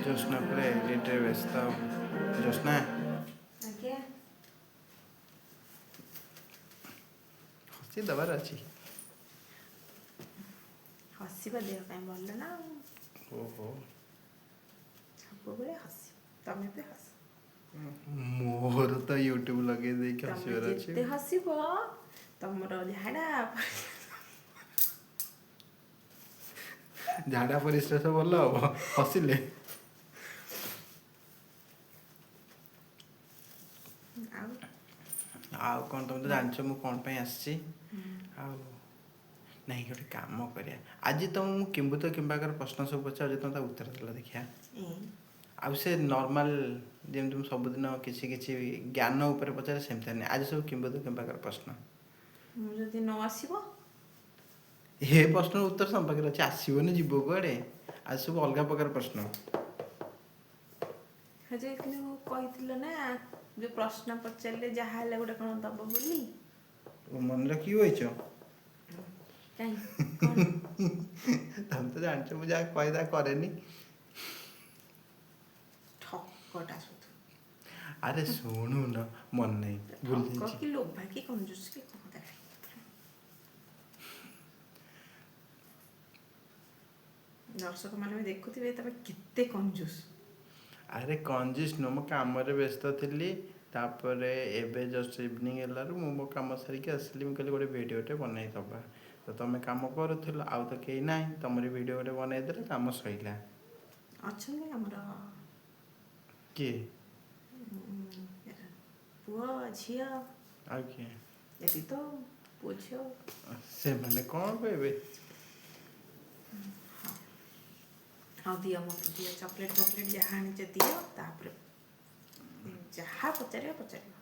ଜ୍ୟୋତ୍ସ୍ନା ପରେ ଏଡ଼ିଟ୍ରେ ବ୍ୟସ୍ତ। ଜ୍ୟୋତ୍ସ୍ନା ଆଜ୍ଞା ହସି ଦେବାର ଅଛି। ହସିବା ଦେହ ପାଇଁ ଭଲ ନା ଆଉ। ଓହୋ ସବୁବେଳେ ହସି ତମେ ବି ହସ। ମୋର ତ ୟୁଟ୍ୟୁବ ଲଗେଇ ଦେଇକି ତମେ ହସିବାର ଅଛି। ଯେତେ ହସିବ ତମର ଝାଡ଼ା ଝାଡ଼ା ପରିସ୍ରା ସବୁ ଭଲ ହବ ହସିଲେ। ଆଉ ଆଉ କ'ଣ ତମେ ତ ଭଲ ଜାଣିଛ ମୁଁ କ'ଣ ପାଇଁ ଆସିଛି। ଆଉ ନାଇଁ ଗୋଟେ କାମ କରିବା ଆଜି ତ ମୁଁ କିମ୍ବୁତ କିମ୍ବାକାର ପ୍ରଶ୍ନ ସବୁ ପଚାରୁଛି ତମେ ତା ଉତ୍ତର ଦେଲ ଦେଖିଆ। ଆଉ ସେ ନର୍ମାଲ ଯେମିତି ମୁଁ ସବୁଦିନ କିଛି କିଛି ଜ୍ଞାନ ଉପରେ ପଚାରେ ସେମିତି ନାହିଁ ଆଜି ସବୁ କିମ୍ବୁତ କିମ୍ବାକାର ପ୍ରଶ୍ନ। ମୁଁ ଯଦି ନ ଆସିବ ଏ ପ୍ରଶ୍ନର ଉତ୍ତର ତମ ପାଖରେ ଅଛି ଆସିବନି ଯିବ କୁଆଡ଼େ ଆଜି ସବୁ ଅଲଗା ପ୍ରକାର ପ୍ରଶ୍ନ। ହଁ ଯେ କିନ୍ତୁ କହିଥିଲ ନା ଯୋଉ ପ୍ରଶ୍ନ ପଚାରିଲେ ଯାହା ହେଲେ ଗୋଟେ କ'ଣ ଦବ ବୋଲି। ଓ ମନେ ରଖିକି ବଇଛ। କାଇଁ କ'ଣ ତମେ ତ ଜାଣିଛ ମୁଁ ଯାହା କହେ ତାହା କରେନି। ଠକଟା ସୁଧୁ। ଆରେ ଶୁଣୁନ ମନେ ନାହିଁ ଭୁଲି ଠକ ଯାଇଛି। କି ଲୋଭା କି କଞ୍ଜୁସ କି କ'ଣ ଦେଖ ଦର୍ଶକମାନେ ବି ଦେଖୁଥିବେ ତମେ କେତେ କଞ୍ଜୁସ। ଆରେ କଞ୍ଜୁସ ନୁହଁ ମୁଁ କାମରେ ବ୍ୟସ୍ତ ଥିଲି। ତାପରେ ଏବେ ଜଷ୍ଟ ଇଭିନିଂ ହେଲାରୁ ମୁଁ ମୋ କାମ ସାରିକି ଆସିଲି ମୁଁ କହିଲି ଗୋଟେ ଭିଡ଼ିଓଟେ ବନେଇଦବା। ତ ତମେ କାମ କରୁଥିଲ ଆଉ ତ କେହି ନାହିଁ ତମରି ଭିଡ଼ିଓ ଗୋଟେ ବନେଇଦେଲେ କାମ ସଇଲା। ଅଛନ୍ତି ଆମର କିଏ? ପୁଅ ଝିଅ ଆଉ କିଏ? ଏତିକି ତ ପୁଅ ଝିଅ। ସେମାନେ କ'ଣ କହିବେ? ହଉ ଦିଅ ମୋତେ ଦିଅ ଚକୋଲେଟ୍ ଫକଲେଟ୍ ଯାହା ଆଣିଛ ଦିଅ ତାପରେ ଯାହା ପଚାରିବ ପଚାରିବ।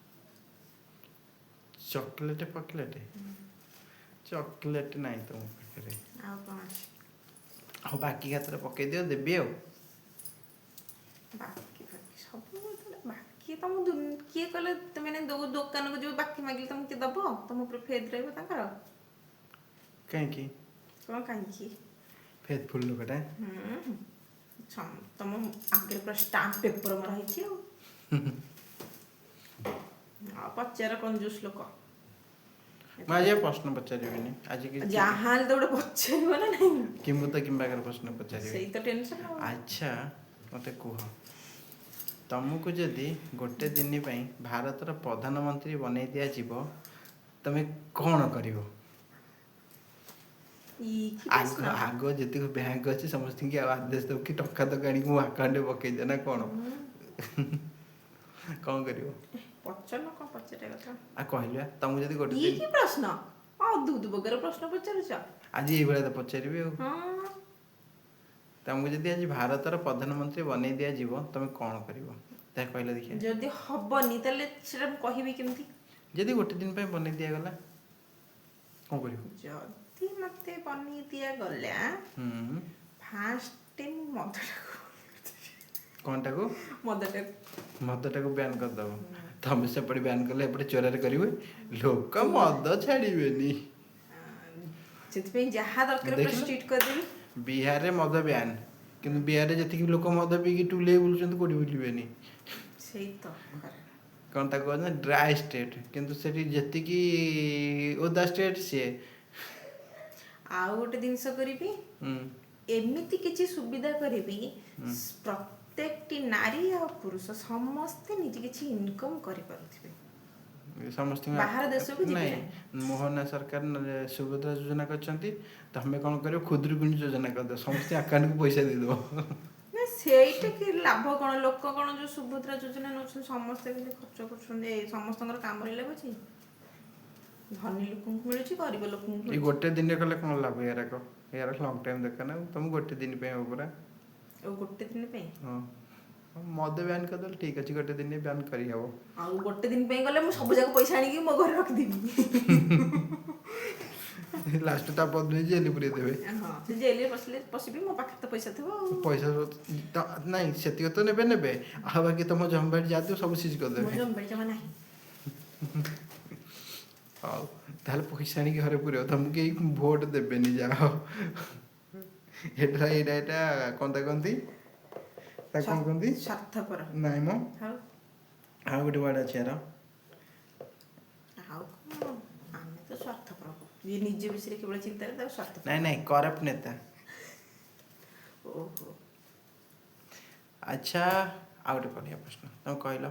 ଚକୋଲେଟ୍ ଫକଲେଟ୍ ଚକୋଲେଟ୍ ନାହିଁ ତ ମୋ ପାଖରେ। ଆଉ କ'ଣ ଅଛି? ହଉ ବାକି ଖାତାରେ ପକେଇ ଦିଅ ଦେବି ଆଉ। ବାକି ଫାକି ସବୁ ବାକି ତମ କିଏ କହିଲେ ତମେ ଦୋକାନକୁ ଯିବ ବାକି ମାଗିଲେ ତମକୁ କିଏ ଦବ ତମ ଉପରେ ଫେଥ୍ ରହିବ ତାଙ୍କର। କାହିଁକି? କ'ଣ କାହିଁକି? ଫେଥଫୁଲ ଲୋକଟା। ତମ ଆଗରେ ପୁରା ଷ୍ଟାମ୍ପ ପେପର ମରା ହେଇଛି ଆଉ। ଆଉ ପଚାର କଞ୍ଜୁସ ଲୋକ। ମୁଁ ଆଜି ଆଉ ପ୍ରଶ୍ନ ପଚାରିବିନି ଆଜି କିଛି ଯାହା ହେଲେ ତ ଗୋଟେ ପଚାରିବ ନା ନାହିଁ। କିମ୍ବୁତ କିମ୍ବାକାର ପ୍ରଶ୍ନ ପଚାରିବି। ସେଇ ତ ଟେନସନ୍ ଆଉ। ଆଚ୍ଛା ମୋତେ କୁହ ତମକୁ ଯଦି ଗୋଟେ ଦିନ ପାଇଁ ଭାରତର ପ୍ରଧାନମନ୍ତ୍ରୀ ବନେଇ ଦିଆଯିବ ତମେ କ'ଣ କରିବ? କି ପ୍ରଶ୍ନ? ଆଗ ଯେତିକି ବ୍ୟାଙ୍କ ଅଛି ସମସ୍ତଙ୍କୁ ଆଉ ଆଦେଶ ଦବ କି ଟଙ୍କା ତକ ଆଣିକି ମୋ ଆକାଉଣ୍ଟରେ ପକେଇଦିଅ ନା କ'ଣ? କ'ଣ କରିବ? ପଚାରୁନ କ'ଣ ପଚାରିବା କଥା। ଆଉ କହିଲ ତମକୁ ଯଦି ଗୋଟେ କି ଦିନ ପ୍ରଶ୍ନ ଅଦ୍ଭୁତ ପ୍ରକାର ପ୍ରଶ୍ନ ପଚାରୁଛ। ଆଜି ଏଇଭଳିଆ ତ ପଚାରିବି ଆଉ। ହଁ ତମକୁ ଯଦି ଆଜି ଭାରତର ପ୍ରଧାନମନ୍ତ୍ରୀ ବନେଇ ଦିଆଯିବ ତମେ କ'ଣ କରିବ ତାହା କହିଲ ଦେଖିଆ। ଯଦି ହବନି ତାହେଲେ ସେଟା ମୁଁ କହିବି କେମିତି? ଯଦି ଗୋଟେ ଦିନ ପାଇଁ ବନେଇ ଦିଆଗଲା କ'ଣ କରିବ? ଯଦି ମତେ ବନେଇ ଦିଆଗଲା ଫାଷ୍ଟ ମଦଟାକୁ କ'ଣଟାକୁ? ମଦଟାକୁ ମଦଟାକୁ ବ୍ୟାନ୍ କରିଦେବ। ତମେ ସେପଟେ ବ୍ୟାନ୍ କଲେ ଏପଟେ ଚୋରାରେ କରିବେ ଲୋକ ମଦ ଛାଡ଼ିବେନି। ସେଥିପାଇଁ ଯାହା ଦରକାର ପୁରା ଦେଖିଲ ଷ୍ଟ୍ରିଟ୍ କରିଦେବି। ବିହାରରେ ମଦ ବ୍ୟାନ୍ କିନ୍ତୁ ବିହାରରେ ଯେତିକି ଲୋକ ମଦ ପିଇକି ଟୁଲେଇ ବୁଲୁଛନ୍ତି କୋଉଠି ବୁଲିବେନି। ସେଇ ତ ଖରା କ'ଣ ତାକୁ କହନ୍ତି ଡ୍ରାଏ ଷ୍ଟେଟ୍ କିନ୍ତୁ ସେଠି ଯେତିକି ଓଦା ଷ୍ଟେଟ୍ ସିଏ। ଆଉ ଗୋଟେ ଜିନିଷ କରିବି ହୁଁ ଏମିତି କିଛି ସୁବିଧା କରିବି ପ୍ରତ୍ୟେକଟି ନାରୀ ଆଉ ପୁରୁଷ ସମସ୍ତେ ନିଜେ କିଛି ଇନକମ୍ କରିପାରୁଥିବେ। ବାହାର ଦେଶକୁ ସମସ୍ତଙ୍କୁ ଯିବେ ନାଇଁ ନାହିଁ। ମୋହନ ସରକାର ସୁଭଦ୍ରା ଯୋଜନା କରିଛନ୍ତି ତମେ କ'ଣ କରିବ ଖୁଦୁରୁକୁଣୀ ଯୋଜନା କରିଦେବ ସମସ୍ତେ ଆକାଉଣ୍ଟକୁ ପଇସା ଦେଇଦେବ। ନା ସେଇଟା କି ଲାଭ କ'ଣ ଲୋକ କ'ଣ ଯୋଉ ସୁଭଦ୍ରା ଯୋଜନା ନେଉଛନ୍ତି ସମସ୍ତେ କେମିତି ଖର୍ଚ୍ଚ କରୁଛନ୍ତି ସମସ୍ତଙ୍କର କାମରେ ଲାଗୁଛି। ଧନୀ ଲୋକଙ୍କୁ ମିଳୁଛି ଗରିବ ଲୋକଙ୍କୁ ଏଇ ମିଳୁଛି। ଗୋଟେ ଦିନରେ କଲେ କ'ଣ ଲାଭ ଏରାକ ଲଙ୍ଗ୍ ଟାଇମ୍ ଦରକାର ନା ତମକୁ ଗୋଟେ ଦିନ ପାଇଁ ହବ ପୁରା। ଆଉ ଗୋଟେ ଦିନ ପାଇଁ? ହଁ ମଦ ବ୍ୟାନ୍ କରିଦେଲେ ଠିକ୍ ଅଛି ଗୋଟେ ଦିନ ବ୍ୟାନ୍ କରିହେବ। ଆଉ ଗୋଟେ ଦିନ ପାଇଁ ଗଲେ ମୁଁ ସବୁ ଯାକ ପଇସା ଆଣିକି ମୋ ଘରେ ରଖିଦେବି। ଲାଷ୍ଟ ତା ପରଦିନ ଜେଲ ପୁରେଇ ଦେବେ। ହଁ ସେ ଜେଲରେ ପଶିବି ମୋ ପାଖରେ ତ ପଇସା ଥିବ ଆଉ। ପଇସା ନାଇଁ ସେତିକି ତ ନେବେ ଆଉ ବାକି ତମ ଜମିବାଡ଼ି ଯାହା ଥିବ ସବୁ ସିଜ୍ ମୋ କରିଦେବେ। ଜମିବାଡ଼ି ଜମା ନାହିଁ। ହଉ ତାହେଲେ ପଇସା ଆଣିକି ଘରେ ପୁରେଇବ ତମକୁ କେହି ଭୋଟ ଦେବେନି ଯାଅ। ଏଇଟା କ'ଣ ତା କହନ୍ତି ତାକୁ କ'ଣ କହନ୍ତି? ସ୍ୱାର୍ଥପର। ନାଇଁ ମ, ଆଉ ଆଉ ଗୋଟେ ୱାର୍ଡ଼ ଅଛି ୟାର। ଆଉ କ'ଣ, ଆମେ ତ ସ୍ୱାର୍ଥପର। ଯିଏ ନିଜ ବିଷୟରେ କେବଳ ଚିନ୍ତା କରେ ତାକୁ ସ୍ୱାର୍ଥପର। ନାଇଁ ନାଇଁ, କରପ୍ଟ ନେତା। ଓହୋ। ଆଚ୍ଛା, ଆଉ ଗୋଟେ ବଢ଼ିଆ ପ୍ରଶ୍ନ। ତମେ କହିଲ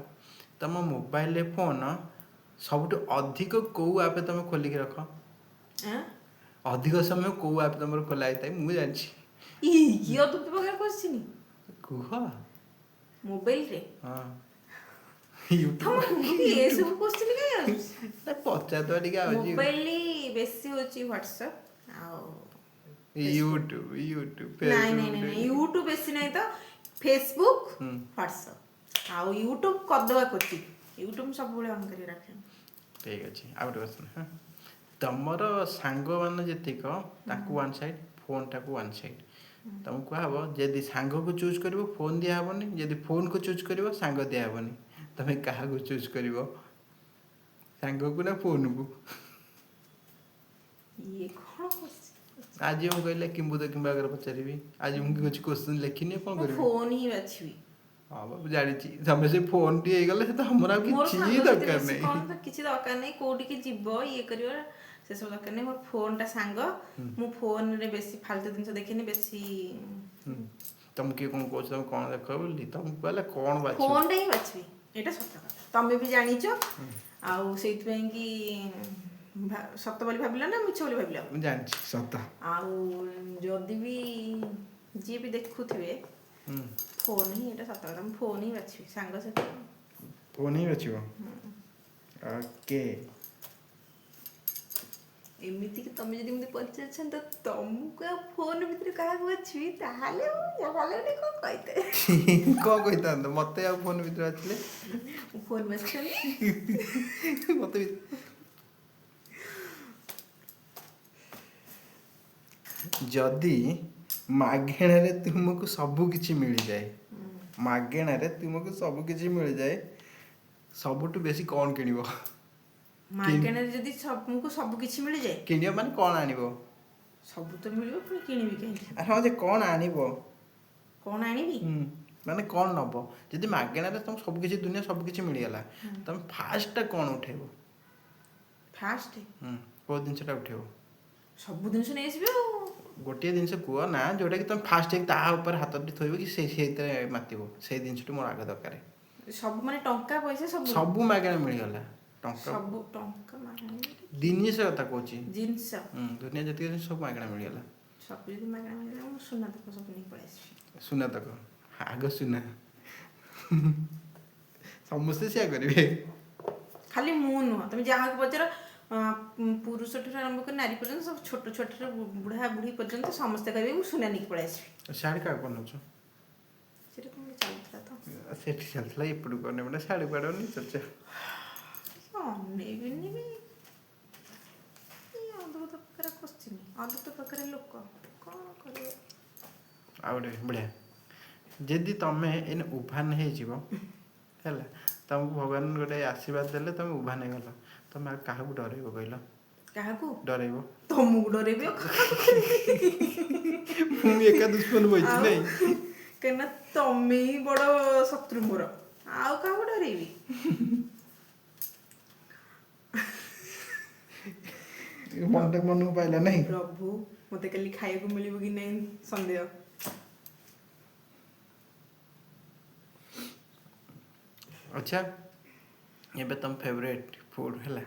ତମ ମୋବାଇଲରେ ଫୋନ ସବୁଠୁ ଅଧିକ କୋଉ ଆପ୍ ତମେ ଖୋଲିକି ରଖ? ଆଁ? ଅଧିକ ସମୟ କୋଉ ଆପ୍ ତମର ଖୋଲା ହେଇଥାଏ? ମୁଁ ଜାଣିଛି। କି ଅଦ୍ଭୁତ ପ୍ରକାର କୋଶ୍ଚିନ୍। କୁହ। ମୋବାଇଲରେ ହଁ। ତମ ମୁଣ୍ଡକୁ ଏସବୁ କୋଶ୍ଚିନ୍ କାଇଁ ଆସୁଛି? ପଚାରିଦବା ଟିକେ ଆଉଛି। ମୋବାଇଲ ବେଶୀ ହଉଛି ହ୍ୱାଟ୍ସଆପ୍ ଆଉ ୟୁଟ୍ୟୁବ ନାଇଁ ନାଇଁ ନାଇଁ ନାଇଁ, ୟୁଟ୍ୟୁବ ବେଶୀ ନାହିଁ ତ। ଫେସବୁକ୍, ହୁଁ। ହ୍ୱାଟ୍ସଆପ୍ ଆଉ ୟୁଟ୍ୟୁବ କରିଦେବା କୋଚିଂ। ୟୁଟ୍ୟୁବ ସବୁବେଳେ ଅନ୍ କରି ରଖେ। ଠିକ୍ ଅଛି, ଆଉ ଗୋଟେ ପ୍ରଶ୍ନ। ହଁ, ତମର ସାଙ୍ଗମାନେ ଯେତିକ ତାକୁ ୱାନ୍ ସାଇଡ୍, ଫୋନ୍ଟାକୁ ୱାନ୍ ସାଇଡ୍। ତମକୁ କୁହାହବ ଯଦି ସାଙ୍ଗକୁ ଚୁଜ୍ କରିବ ଫୋନ୍ ଦିଆହେବନି, ଯଦି ଫୋନ୍କୁ ଚୁଜ୍ କରିବ ସାଙ୍ଗ ଦିଆହେବନି। ତମେ କାହାକୁ ଚୁଜ୍ କରିବ, ସାଙ୍ଗକୁ ନା ଫୋନ୍କୁ? ଇଏ କ'ଣ କୋଶ୍ଚିନ୍? ଆଜି ମୁଁ କହିଲେ କିମ୍ବୁତ କିମ୍ବା ଆଗରେ ପଚାରିବି। ଆଜି ମୁଁ କିଛି କୋଶ୍ଚିନ୍ ଲେଖିନି, କ'ଣ ମୁଁ କରିବି? ଫୋନ୍ ହିଁ ବାଛିବି। ହଁ ବା, ମୁଁ ଜାଣିଛି ତମେ ସେ ଫୋନ୍ଟି ହେଇଗଲେ ସେ ତ ଆମର ଆଉ ମୋର କିଛି ସାଙ୍ଗସାଥି ଦରକାର ବେଶୀ ନାହିଁ। କ'ଣ ତ କିଛି ଦରକାର ନାହିଁ। କୋଉଠିକି ଯିବ ଇଏ କରିବ ସେସବୁ ଦରକାର ନାହିଁ। ମୋର ଫୋନ୍ଟା ସାଙ୍ଗ। ମୁଁ ଫୋନରେ ବେଶୀ ଫାଲତୁ ଜିନିଷ ଦେଖିନି ବେଶୀ। ତମକୁ କିଏ କ'ଣ କହୁଛି ତମେ କ'ଣ ଦେଖ ବୋଲି, ତମକୁ କହିଲେ କ'ଣ ବାଛିବ? ଫୋନ୍ଟା ହିଁ ବାଛିବି, ଏଇଟା ସତ କଥା। ତମେ ବି ଜାଣିଛ। ଆଉ ସେଇଥିପାଇଁ କି ସତ ବୋଲି ଭାବିଲ ନା ମିଛ ବୋଲି ଭାବିଲ? ମୁଁ ଜାଣିଛି ସତ। ଆଉ ଯଦି ବି ଯିଏ ବି ଦେଖୁଥିବେ, ଫୋନ୍ ହିଁ ଏଇଟା ସତ କଥା। ମୁଁ ଫୋନ୍ ହିଁ ବାଛିବି ସାଙ୍ଗସାଥି। ଫୋନ୍ ହିଁ ବାଛିବ? ଓକେ। ଏମିତିକି ତମେ ଯଦି ମୋତେ ପଚାରିଥାନ୍ତ ତମକୁ ଆଉ ଫୋନ୍ ଭିତରେ କାହାକୁ ବାଛିବି, ତାହେଲେ ମୁଁ ଯାହାହେଲେ ଗୋଟେ କ'ଣ କହିଥାଏ। କ'ଣ କହିଥାନ୍ତ ମତେ ଆଉ ଫୋନ୍ ଭିତରେ ବାଛିଲେ? ମୁଁ ଫୋନ୍ ବାଛିଥାନ୍ତି। ମତେ ଯଦି ମାଗେଣାରେ ତୁମକୁ ସବୁ କିଛି ମିଳିଯାଏ, ମାଗେଣାରେ ତୁମକୁ ସବୁ କିଛି ମିଳିଯାଏ, ସବୁଠୁ ବେଶୀ କ'ଣ କିଣିବ? ମାଗଣାରେ ଯଦି ତମକୁ ସବୁ କିଛି ମିଳିଯାଏ, କିଣିବ ମାନେ କ'ଣ ଆଣିବ? ସବୁ ତ ମିଳିବ, ପୁଣି କିଣିବି କାହିଁକି? ହଁ, ଯେ କ'ଣ ଆଣିବ? କ'ଣ ଆଣିବି? ମାନେ କ'ଣ ନବ? ଯଦି ମାଗେଣାରେ ତମକୁ ସବୁ କିଛି, ଦୁନିଆ ସବୁ କିଛି ମିଳିଗଲା, ତମେ ଫାର୍ଷ୍ଟଟା କ'ଣ ଉଠେଇବ? ଫାଷ୍ଟ କୋଉ ଜିନିଷଟା ଉଠେଇବ? ସବୁ ଜିନିଷ ନେଇଆସିବି ଆଉ। ଗୋଟିଏ ଜିନିଷ କୁହ ନା ଯୋଉଟାକି ତମେ ଫାଷ୍ଟ ଯାଇକି ତାହା ଉପରେ ହାତଟି ଥୋଇବ କି ସେଇଥିରେ ମାତିବ, ସେଇ ଜିନିଷଟି ମୋର ଆଗ ଦରକାର। ସବୁ ମାନେ ଟଙ୍କା ପଇସା ସବୁ? ସବୁ ମାଗଣା ମିଳିଗଲା। ଟଙ୍କା ସବୁ ଟଙ୍କା ମାଗଣା? ଜିନିଷ କଥା କହୁଛି। ଜିନିଷ ଦୁନିଆ ଯେତିକି ଜିନିଷ ସବୁ ମାଗଣା ମିଳିଗଲା। ସବୁ ଯଦି ମାଗଣା ମିଳିଗଲା, ମୁଁ ସୁନା ତକ ସବୁ ନେଇ ପଳେଇ ଆସିବି। ସୁନା ତକ? ଆଗ ସୁନା। ସମସ୍ତେ ସେୟା କରିବେ। ଖାଲି ମୁଁ ନୁହଁ, ତମେ ଯାହାକୁ ପଚାର, ପୁରୁଷ ଠାରୁ ଆରମ୍ଭ କରି ନାରୀ ପର୍ଯ୍ୟନ୍ତ ସବୁ, ଛୋଟ ଛୋଟରୁ ବୁଢ଼ା ବୁଢ଼ୀ ପର୍ଯ୍ୟନ୍ତ ସମସ୍ତେ କହିବେ ମୁଁ ସୁନା ନେଇକି ପଳେଇ ଆସିବି। ଶାଢ଼ୀ କାହାକୁ ବନଉଛ? ସେଟା କ'ଣ ଚାଲୁଥିଲା ତ? ସେଠି ଚାଲିଥିଲା, ଏପଟକୁ ଅନେଇ ମାନେ ଶାଢ଼ୀ ପାଡ଼ନି ଚର୍ଚ୍ଚା। ଅନେଇବିନି ବି। ଅଦ୍ଭୁତ ପ୍ରକାର କୋଶ୍ଚିନ୍, ଅଦ୍ଭୁତ ପ୍ରକାର ଲୋକ, କ'ଣ କରିବ? ଆଉ ଗୋଟେ ବଢ଼ିଆ, ଯଦି ତମେ ଏଇନେ ଉଭାନ ହେଇଯିବ ହେଲା, ତମକୁ ଭଗବାନ ଗୋଟେ ଆଶୀର୍ବାଦ ଦେଲେ, ତମେ ଉଭାନ ହେଇଗଲ, ତମେ ଆଉ କାହାକୁ ଡରେଇବ କହିଲ? କାହାକୁ ଡରେଇବ? ତମକୁ ଡରେଇବି ଆଉ ମୁଁ ଏକା ଦୁଶ୍ମନ ବଇଛି ନାଇଁ? କାହିଁକିନା ତମେ ହିଁ ବଡ଼ ଶତ୍ରୁ ମୋର, ଆଉ କାହାକୁ ଡରେଇବି? ମନକୁ ପାଇଲା ନାହିଁ। ପ୍ରଭୁ, ମତେ କାଲି ଖାଇବାକୁ ମିଳିବ କି ନାହିଁ ସନ୍ଦେହ। ଆଚ୍ଛା, ଏବେ ତମ ଫେଭରେଟ୍ ଫୁଡ୍ ହେଲା,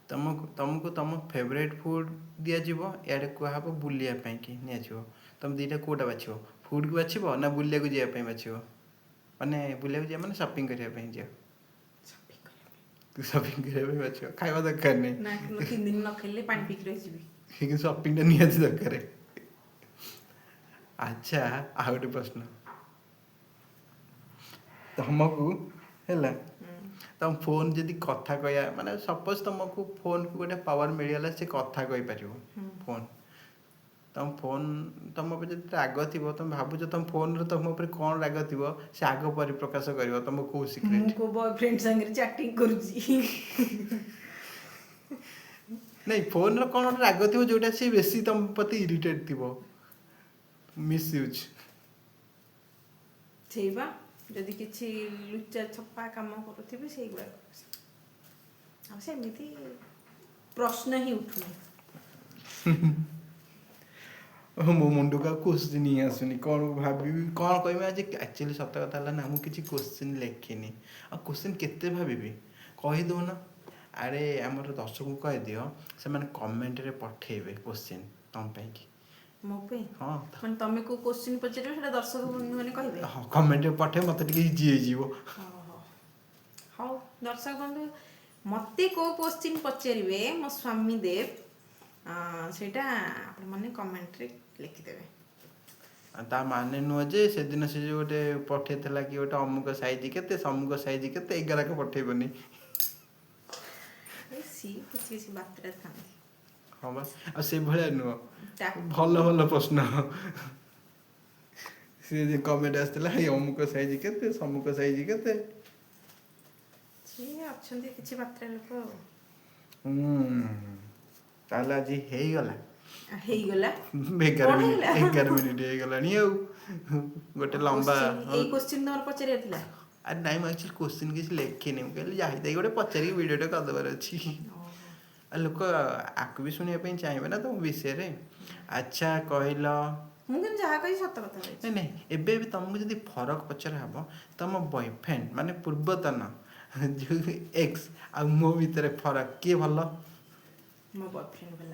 ତମକୁ ତମ ଫେଭରେଟ୍ ଫୁଡ୍ ଦିଆଯିବ, ଇଆଡ଼େ କୁହାହବ ବୁଲିବା ପାଇଁ କି ନିଆଯିବ, ତମେ ଦୁଇଟା କେଉଁଟା ବାଛିବ? ଫୁଡ୍କୁ ବାଛିବ ନା ବୁଲିବାକୁ ଯିବା ପାଇଁ ବାଛିବ? ମାନେ ବୁଲିବାକୁ ଯିବା ମାନେ ସପିଂ କରିବା ପାଇଁ ଯିବ? ସପିଂ କରିବା ପାଇଁ ବାଛିବ, ଖାଇବା ଦରକାର ନାହିଁ। ନା, 3 ଦିନ ନ ଖାଇଲେ ପାଣି ପିଇକି ରହିଯିବି। କିନ୍ତୁ ସପିଂଟା ନିହାତି ଦରକାର। ଆଚ୍ଛା, ଆଉ ଗୋଟେ ପ୍ରଶ୍ନ। ତମକୁ ହେଲା, ତମ ଫୋନ୍ ଯଦି କଥା କହିବା, ମାନେ ସପୋଜ ତମକୁ ଫୋନ୍କୁ ଗୋଟେ ପାୱାର ମିଳିଗଲା, ସେ କଥା କହିପାରିବ ଫୋନ୍। ତମ ଫୋନ୍ ତମ ଉପରେ ଯଦି ରାଗ ଥିବ, ତମେ ଭାବୁଛ ତମ ଫୋନ୍ର ତମ ଉପରେ କ'ଣ ରାଗ ଥିବ, ସେ ଆଗ ପରିପ୍ରକାଶ କରିବ ତମ କୋଉ ସିକ୍ରେଟ୍? ମୁଁ କୋଉ ବୟଫ୍ରେଣ୍ଡ ସାଙ୍ଗରେ ଚାଟିଂ କରୁଛି। ନାଇଁ, ଫୋନ୍ର କ'ଣ ଗୋଟେ ରାଗ ଥିବ ଯୋଉଟା ସେ ବେଶୀ ତମ ପ୍ରତି ଇରିଟେଟ୍ ଥିବ, ମିସ୍ୟୁଜ୍। ସେଇବା ଯଦି କିଛି ଲୁଚା ଛପା କାମ କରୁଥିବେ ସେଇଗୁଡ଼ାକ ଆଉ ସେମିତି ପ୍ରଶ୍ନ ହିଁ ଉଠୁନି। ମୋ ମୁଣ୍ଡକୁ ଆଉ କୋଶ୍ଚିନ୍ ହିଁ ଆସୁନି କ'ଣ ଭାବିବି କ'ଣ କହିବି ଆଜି ଆକ୍ଚୁଆଲି ସତ କଥା ହେଲା ନା ମୁଁ କିଛି କୋଶ୍ଚିନ୍ ଲେଖିନି ଆଉ କୋଶ୍ଚିନ୍ କେତେ ଭାବିବି କହିଦେଉନ ଆରେ ଆମର ଦର୍ଶକଙ୍କୁ କହିଦିଅ ସେମାନେ କମେଣ୍ଟରେ ପଠେଇବେ କୋଶ୍ଚିନ୍ ତମ ପାଇଁକି ମୋ ପାଇଁ ହଁ ମାନେ ତମେ କୋଉ କୋଶ୍ଚିନ୍ ପଚାରିବ ସେଟା ଦର୍ଶକ ବନ୍ଧୁମାନେ କହିବେ? ହଁ କମେଣ୍ଟରେ ପଠେଇବେ ମୋତେ ଟିକେ ଇଜି ହେଇଯିବ। ଓହୋ ହଉ ଦର୍ଶକ ବନ୍ଧୁ ମୋତେ କୋଉ କୋଶ୍ଚିନ୍ ପଚାରିବେ ମୋ ସ୍ୱାମୀ ଦେବ ସେଇଟା ଆପଣମାନେ କମେଣ୍ଟରେ ଲେଖିଦେବେ। ତା ମାନେ ନୁହଁ ଯେ ସେଦିନ ସେ ଯେଉଁ ଗୋଟେ ପଠେଇଥିଲା କି ଗୋଟେ ଅମୁକ ସାଇଜ କେତେ ସମୁକ ସାଇଜ କେତେ ଏଗାରକ ପଠେଇବନି। ସିଏ କିଛି କିଛି ବାତ୍ରା ଥାନ୍ତି। ହଁ ବା ଆଉ ସେଇଭଳିଆ ନୁହଁ ତାକୁ ଭଲ ଭଲ ପ୍ରଶ୍ନ ସିଏ କମେଣ୍ଟ ଆସିଥିଲା ଏଇ ଅମୁକ ସାଇଜ କେତେ ସମୁକ ସାଇଜ କେତେ। ସିଏ ଅଛନ୍ତି କିଛି ବାତ୍ରା ଲୋକ ଆଉ। ତାହେଲେ ଆଜି ହେଇଗଲା ହେଇଗଲା 11 ମିନିଟ୍ ହେଇଗଲାଣି ଆଉ ଗୋଟେ ଲମ୍ବା ଏଇ କୋଶ୍ଚିନ୍ ତମର ପଚାରିବାର ଥିଲା? ଆରେ ନାଇଁ ମୁଁ ଆକ୍ଚୁଆଲି କୋଶ୍ଚିନ୍ କିଛି ଲେଖିନି ମୁଁ କହିଲି ଯାଇ ଗୋଟେ ପଚାରିକି ଭିଡ଼ିଓଟା କରିଦେବାର ଅଛି। ଆଉ ଲୋକ ଆକୁ ବି ଶୁଣିବା ପାଇଁ ଚାହିଁବେ ନା ତମ ବିଷୟରେ। ଆଚ୍ଛା କହିଲ ମୁଁ କିନ୍ତୁ ଯାହା କହିଛି ସତ କଥା କହିଛି। ନାଇଁ ଏବେ ବି ତମକୁ ଯଦି ଫରକ ପଚରା ହବ ତମ ବୟଫ୍ରେଣ୍ଡ ମାନେ ପୂର୍ବତନ ଯେଉଁ ଏକ୍ସ ଆଉ ମୋ ଭିତରେ ଫରକ କିଏ ଭଲ? ମୋ ବୟଫ୍ରେଣ୍ଡ ଭଲ।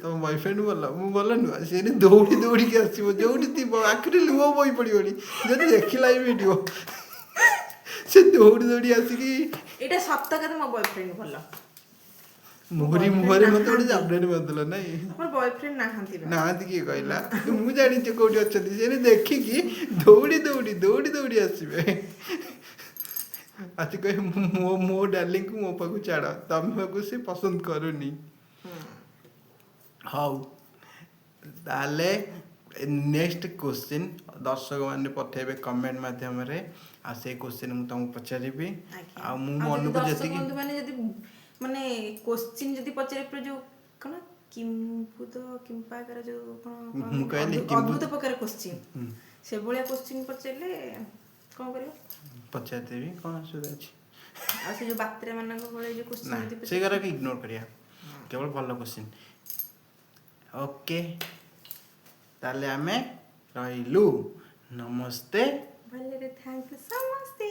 ତମ ବୟଫ୍ରେଣ୍ଡ ଭଲ ମୁଁ ଭଲ ନୁହଁ ସେ ଦୌଡ଼ି ଦୌଡ଼ିକି ଆସିବ ଯୋଉଠି ଥିବ ଆଖିରେ ଲୁହ ବୋହି ପଡ଼ିବନି ଯଦି ଦେଖିଲା ଏଇ ଭିଡ଼ିଓ ସେ ଦୌଡ଼ି ଦୌଡ଼ି ଆସିକି ଏଇଟା ସତ କଥା ମୋ ବୟଫ୍ରେଣ୍ଡ ଭଲ। ମୁହଁରେ ମୁହଁରେ ମତେ ଗୋଟେ ଜାବଡାଟେ ମାରିଦେଲ ନାଇଁ। ମୋର ବୟଫ୍ରେଣ୍ଡ ନାହାନ୍ତି ବା। ନାହାନ୍ତି କିଏ କହିଲା ମୁଁ ଜାଣିଛି କୋଉଠି ଅଛନ୍ତି ସେ ଦେଖିକି ଦୌଡ଼ି ଦୌଡ଼ି ଦୌଡ଼ି ଦୌଡ଼ି ଆସିବେ ଆସି କହେ ମୋ ଡାର୍ଲିଂକୁ ମୋ ପାଖକୁ ଛାଡ଼ ତମ ପାଖକୁ ସେ ପସନ୍ଦ କରୁନି। ହଉ ତାହେଲେ ନେକ୍ସଟ କୋଶ୍ଚିନ୍ ଦର୍ଶକମାନେ ପଠେଇବେ କମେଣ୍ଟ ମାଧ୍ୟମରେ ଆଉ ସେଇ କୋଶ୍ଚିନ୍ ମୁଁ ତମକୁ ପଚାରିବି। ଆଜ୍ଞା ଆଉ ମୁଁ ଯଦି ମନକୁ ଦର୍ଶକ ଯେତିକି ବନ୍ଧୁମାନେ ଯଦି ମାନେ କୋଶ୍ଚିନ୍ ଯଦି ପଚାରିବେ ପୁରା ଯୋଉ କ'ଣ କିମ୍ଭୂତ କିମ୍ପାକାର ଯୋଉ କ'ଣ ମୁଁ କହିଲି ଅଦ୍ଭୁତ ପ୍ରକାର କୋଶ୍ଚିନ୍ ସେଭଳିଆ କୋଶ୍ଚିନ୍ ପଚାରିଲେ କ'ଣ କରିବ? ପଚାରିଦେବି କ'ଣ ଅସୁବିଧା ଅଛି। ଆଉ ସେ ଯୋଉ ବାତ୍ରା ମାନଙ୍କ ଭଳିଆ ଯୋଉ କୋଶ୍ଚିନ୍ ନା ଯଦି ସେଗୁଡ଼ାକ ଇଗ୍ନୋର କରିବା କେବଳ ଭଲ କୋଶ୍ଚିନ୍। ଓକେ ତାହେଲେ ଆମେ ରହିଲୁ ନମସ୍ତେ। ଭଲରେ ଥାଆନ୍ତୁ ସମସ୍ତେ।